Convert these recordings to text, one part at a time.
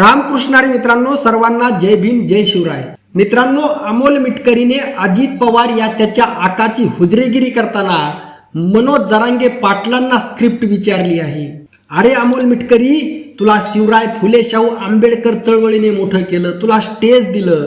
रामकृष्णारी मित्रांनो, सर्वांना जय भीम, जय शिवराय. मित्रांनो, अमोल मिटकरीने अजित पवार या त्याच्या आकाची हुजरेगिरी करताना मनोज जरांगे पाटलांना स्क्रिप्ट विचारली आहे. अरे अमोल मिटकरी, तुला शिवराय फुले शाहू आंबेडकर चळवळीने मोठं केलं, तुला स्टेज दिलं,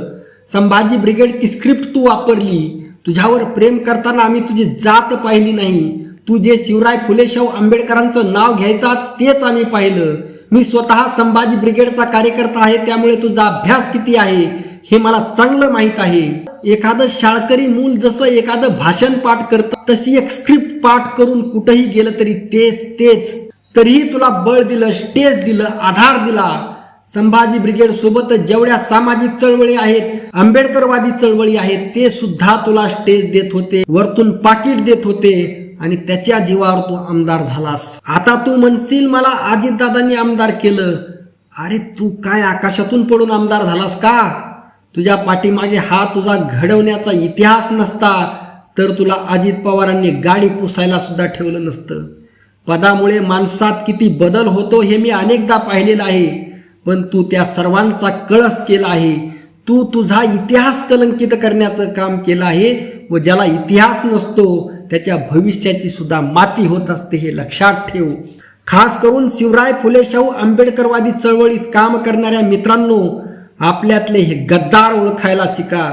संभाजी ब्रिगेडची स्क्रिप्ट तू वापरली, तुझ्यावर प्रेम करताना आम्ही तुझी जात पाहिली नाही, तू जे शिवराय फुले शाहू आंबेडकरांचं नाव घ्यायचा तेच आम्ही पाहिलं. मी स्वतः संभाजी ब्रिगेडचा कार्यकर्ता आहे, त्यामुळे तुझा अभ्यास किती आहे हे मला चांगलं माहित आहे. एखादं शाळकरी मूल जसं एखादं भाषण पाठ करतं तशी एक स्क्रिप्ट पाठ करून कुठेही गेलं तरी तेच तरीही तुला बळ दिलं, स्टेज दिलं, आधार दिला. संभाजी ब्रिगेड सोबत जेवढ्या सामाजिक चळवळी आहेत, आंबेडकरवादी चळवळी आहेत, ते सुद्धा तुला स्टेज देत होते, वरतून पाकिट देत होते आणि त्याच्या जीवावर तू आमदार झालास. आता तू म्हणशील मला अजितदादांनी आमदार केलं. अरे तू काय आकाशातून पडून आमदार झालास का? तुझ्या पाठीमागे हा तुझा घडवण्याचा इतिहास नसता तर तुला अजित पवारांनी गाडी पुसायला सुद्धा ठेवलं नसतं. पदामुळे माणसात किती बदल होतो हे मी अनेकदा पाहिलेलं आहे, पण तू त्या सर्वांचा कळस केला आहे. तू तुझा इतिहास कलंकित करण्याचं काम केलं आहे व ज्याला इतिहास नसतो त्याच्या भविष्याची सुद्धा माती होत असते, हे लक्षात ठेव. खास करून शिवराय फुले शाहू आंबेडकरवादी चळवळीत काम करणाऱ्या मित्रांनो, आपल्यातले हे गद्दार ओळखायला शिका.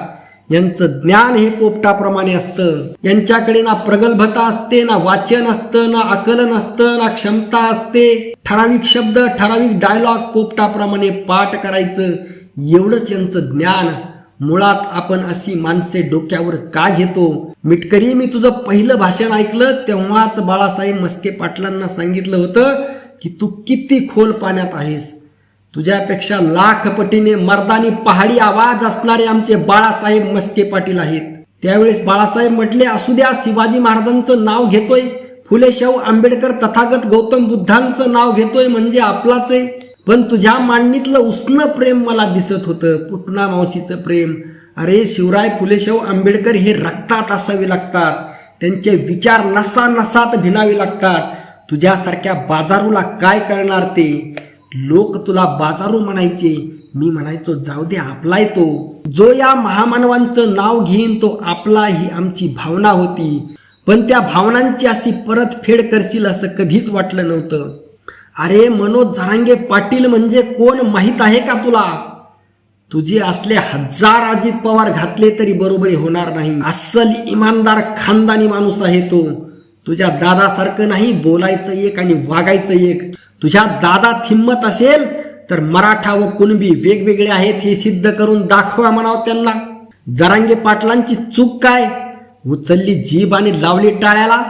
यांचं ज्ञान हे पोपटाप्रमाणे असतं. यांच्याकडे ना प्रगल्भता असते, ना वाचन असतं, ना आकलन असतं, ना क्षमता असते. ठराविक शब्द, ठराविक डायलॉग पोपटाप्रमाणे पाठ करायचं, एवढंच यांचं ज्ञान. मुळात आपण अशी माणसे डोक्यावर का घेतो? मिटकरी, मी तुझं पहिलं भाषण ऐकलं तेव्हाच बाळासाहेब मस्के पाटलांना सांगितलं होतं की तू किती खोल पाण्यात आहेस. तुझ्यापेक्षा लाख पटीने मर्दानी पहाडी आवाज असणारे आमचे बाळासाहेब मस्के पाटील आहेत. त्यावेळेस बाळासाहेब म्हटले, असू द्या, शिवाजी महाराजांचं नाव घेतोय, फुले शाहू आंबेडकर तथागत गौतम बुद्धांचं नाव घेतोय म्हणजे आपलाच आहे. पण तुझ्या मांडणीतलं उष्ण प्रेम मला दिसत होतं, पुतना मावशीचं प्रेम. अरे शिवराय फुले शाहू आंबेडकर हे रक्तात असावे लागतात, त्यांचे विचार नसा नसात भिनावे लागतात. तुझ्यासारख्या बाजारूला काय करणार ते? लोक तुला बाजारू म्हणायचे, मी म्हणायचो जाऊ दे, आपलाय तो. जो या महामानवांचं नाव घेईन तो आपला, ही आमची भावना होती. पण त्या भावनांची अशी परतफेड करशील असं कधीच वाटलं नव्हतं. अरे मनोज जरांगे पाटील म्हणजे कोण माहित आहे का तुला? तुझे असले 1000 अजित पवार घातले तरी बरोबरी होणार नाही. अस्सल इमानदार खानदानी माणूस आहे तो. तुझ्या दादासारखं नाही, बोलायचं एक आणि वागायचं एक. तुझ्या दादात हिंमत असेल तर मराठा व कुणबी वेगवेगळे आहेत हे सिद्ध करून दाखवा म्हणावं त्यांना. जरांगे पाटलांची चूक काय? उचलली जीभ आणि लावली टाळ्याला.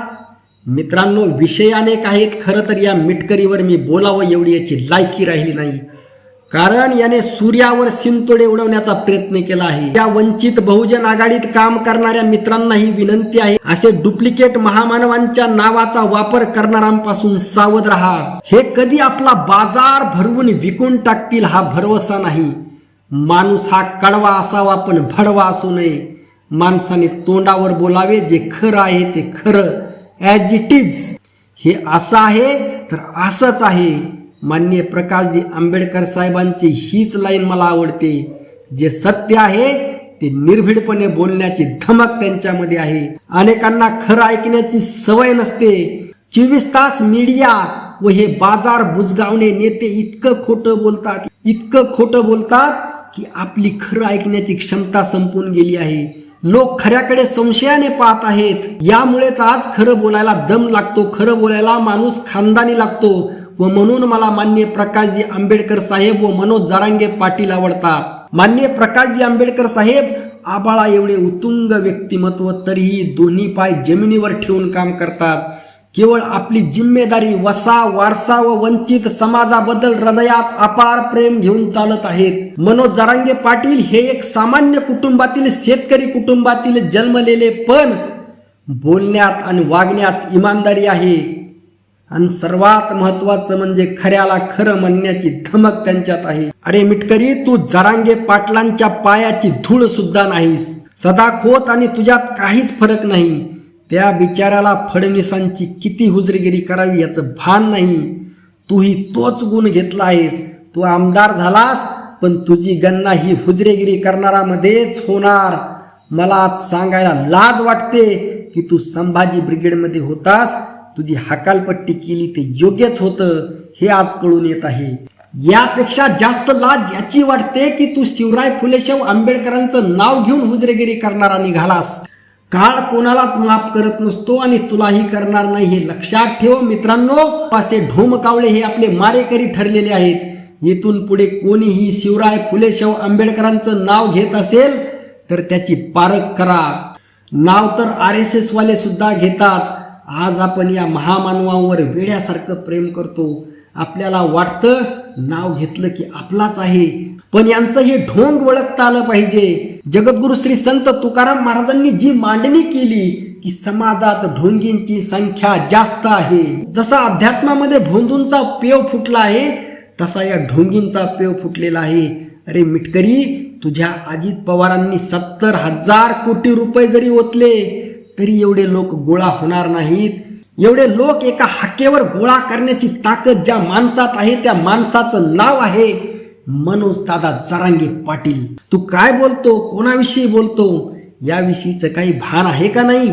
मित्रांनो, विषय अनेक आहेत. खरं तर या मिटकरीवर मी बोलावं एवढी याची लायकी राहिली नाही, कारण याने सूर्यावर शिंतोडे उडवण्याचा प्रयत्न केला आहे. या वंचित बहुजन आघाडीत काम करणाऱ्या मित्रांना ही विनंती आहे, असे डुप्लिकेट महामानवांच्या नावाचा वापर करणाऱ्यांपासून सावध राहा. हे कधी आपला बाजार भरवून विकून टाकतील हा भरवसा नाही. माणूस हा कडवा असावा पण भडवा असू नये. माणसाने तोंडावर बोलावे, जे खरं आहे ते खरं, ॲज इट इज. हे असं आहे तर असंच आहे. माननीय प्रकाशजी आंबेडकर साहेबांची हीच लाईन मला आवडते, जे सत्य आहे ते निर्भीडपणे बोलण्याची धमक त्यांच्यामध्ये आहे. अनेकांना खरं ऐकण्याची सवय नसते. 24 तास मीडिया व हे बाजार बुजगावणे नेते इतकं खोटं बोलतात की आपली खरं ऐकण्याची क्षमता संपून गेली आहे. लोक खऱ्याकडे संशयाने पाहत आहेत. यामुळेच आज खरं बोलायला दम लागतो, खरं बोलायला माणूस खानदानी लागतो. व म्हणून मला माननीय प्रकाशजी आंबेडकर साहेब व मनोज जरांगे पाटील आवडतात. माननीय प्रकाशजी आंबेडकर साहेब आबाळा एवढे उत्तुंग व्यक्तिमत्व, तरीही दोन्ही पाय जमिनीवर ठेवून काम करतात. केवळ आपली जिम्मेदारी, वसा, वारसा व वंचित समाजाबद्दल हृदयात अपार प्रेम घेऊन चालत आहेत. मनोज जरांगे पाटील हे एक सामान्य कुटुंबातील, शेतकरी कुटुंबातील जन्मलेले, पण बोलण्यात आणि वागण्यात इमानदारी आहे. आणि सर्वात महत्वाचं म्हणजे खऱ्याला खरं म्हणण्याची धमक त्यांच्यात आहे. अरे मिटकरी, तू जरांगे पाटलांच्या पायाची धूळ सुद्धा नाहीस. सदाखोत आणि तुझ्यात काहीच फरक नाही. त्या बिचाऱ्याला फडणवीसांची किती हुजरीगिरी करावी याचं भान नाही. तूही तोच गुण घेतला आहेस. तू आमदार झालास, पण तुझी गणना ही हुजरेगिरी करणारामध्येच होणार. मला आज सांगायला लाज वाटते की तू संभाजी ब्रिगेडमध्ये होतास, तुझी हकालपट्टी केली ते योग्यच होतं हे आज कळून येत आहे. यापेक्षा जास्त लाज याची वाटते की तू शिवराय फुलेशाहू आंबेडकरांचं नाव घेऊन हुजरेगिरी करणारा निघालास. काळ कोणालाच माफ करत नसतो आणि तुलाही करणार नाही हे लक्षात ठेव मित्रांनो. असे ढोमकावळे हे आपले मारेकरी ठरलेले आहेत. येथून पुढे कोणीही शिवराय फुलेशाहू आंबेडकरांचं नाव घेत असेल तर त्याची पारख करा. नाव तर RSS वाले सुद्धा घेतात. आज आपण या महामानवांवर वेड्यासारखं प्रेम करतो. आपल्याला वाटतं नाव घेतलं की आपलाच आहे, पण यांचं हे ढोंग ओळखता आलं पाहिजे. जगद्गुरु श्री संत तुकाराम महाराजांनी जी मांडणी केली की समाजात ढोंगींची संख्या जास्त आहे. जसा अध्यात्मामध्ये भोंदूंचा पेव फुटला आहे तसा या ढोंगींचा पेव फुटलेला आहे. अरे मिटकरी, तुझ्या अजित पवारांनी 70,000 कोटी रुपये जरी ओतले तरी एवढे लोक गोळा होणार नाहीत. एवढे लोक एका हाकेवर गोळा करण्याची ताकद ज्या माणसात आहे त्या माणसाचं नाव आहे मनोज दादा जरांगे पाटील. तू काय बोलतो, कोणाविषयी बोलतो, याविषयीचं काही भान आहे का नाही?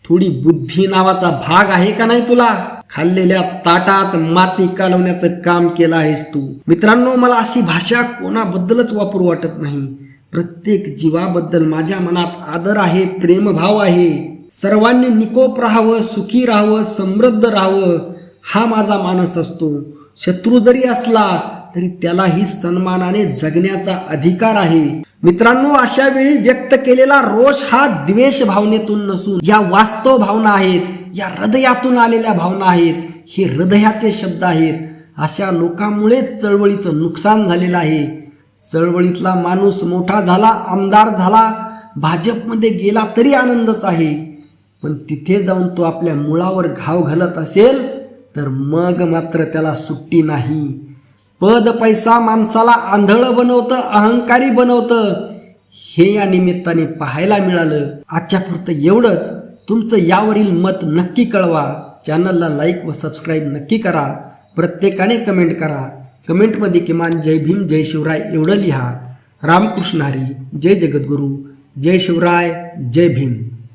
थोडी बुद्धी नावाचा भाग आहे का नाही तुला? खाल्लेल्या ताटात माती कालवण्याचं काम केलं आहेस तू. मित्रांनो, मला अशी भाषा कोणाबद्दलच वापरू वाटत नाही. प्रत्येक जीवाबद्दल माझ्या मनात आदर आहे, प्रेमभाव आहे. सर्वांनी निकोप राहावं, सुखी राहावं, समृद्ध राहावं हा माझा मानस असतो. शत्रू जरी असला तरी त्यालाही सन्मानाने जगण्याचा अधिकार आहे. मित्रांनो, अशा वेळी व्यक्त केलेला रोष हा द्वेष भावनेतून नसून या वास्तव भावना आहेत, या हृदयातून आलेल्या भावना आहेत. हे हृदयाचे शब्द आहेत. अशा लोकांमुळेच चळवळीचं नुकसान झालेलं आहे. चळवळीतला माणूस मोठा झाला, आमदार झाला, भाजपमध्ये गेला तरी आनंदच आहे, पण तिथे जाऊन तो आपल्या मुळावर घाव घालत असेल तर मग मात्र त्याला सुट्टी नाही. पद पैसा माणसाला आंधळं बनवतं, अहंकारी बनवतं, हे या निमित्ताने पाहायला मिळालं. आजच्या पुरतं एवढंच. तुमचं यावरील मत नक्की कळवा. चॅनलला लाईक व सबस्क्राईब नक्की करा. प्रत्येकाने कमेंट करा. कमेंटमध्ये किमान जय भीम जय शिवराय एवढं लिहा. रामकृष्ण हरी. जय जगद्गुरू. जय शिवराय. जय भीम.